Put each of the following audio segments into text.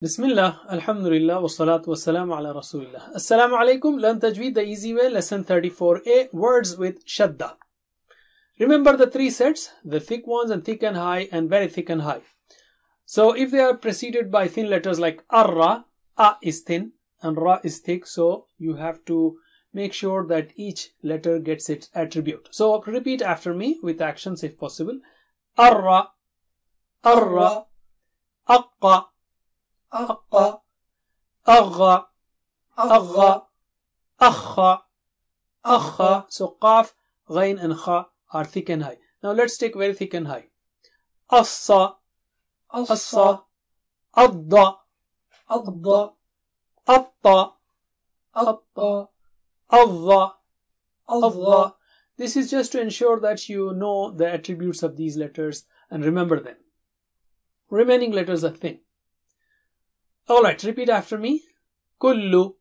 Bismillah, Alhamdulillah, wassalatu wassalamu ala Rasulillah. Assalamu alaikum, learn Tajweed the easy way, lesson 34a, words with shadda. Remember the three sets, the thick ones and thick and high and very thick and high. So if they are preceded by thin letters like arra, a is thin and ra is thick, so you have to make sure that each letter gets its attribute. So repeat after me with actions if possible. Arra, arra, aqqa, أقى أغى أغى أخى أخى. So qaf, ghain and kha are thick and high. Now let's take very thick and high. Assa, assa, adda, adda, atta, atta, adda, adda. This is just to ensure that you know the attributes of these letters and remember them. Remaining letters are thin. Alright, repeat after me. Kullu,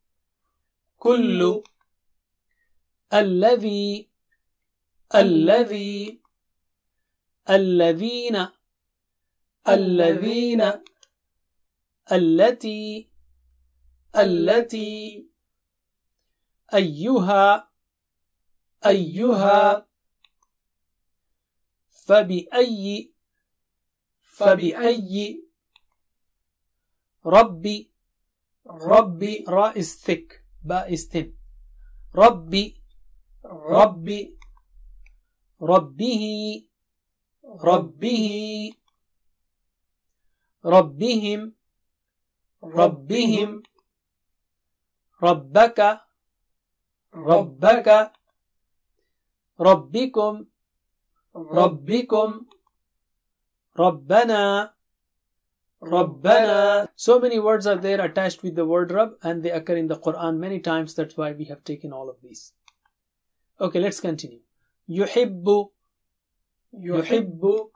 kullu, alladhi, alladhi, alladhina, alladhina, allati, allati, ayyuha, ayyuha, fabi'ayyi, fabi'ayyi, Rabbi, Rabbi, ra is thick, ba is thin. Rabbi, Rabbi, Rabbihi, Rabbihi, Rabbihim, Rabbihim, Rabbaka, Rabbaka, Rabbikum, Rabbikum, Rabbana, Rabbana. So many words are there attached with the word Rabb and they occur in the Quran many times. That's why we have taken all of these. Okay, let's continue. Yuhibbu, yuhibbu,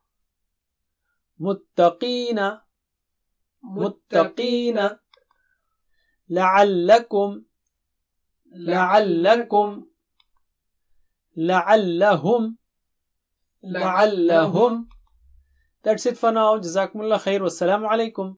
muttaqina, muttaqina, la'allakum, la'allakum, la'allahum, la'allahum. That's it for now. Jazakumullah khair. Wassalamu alaikum.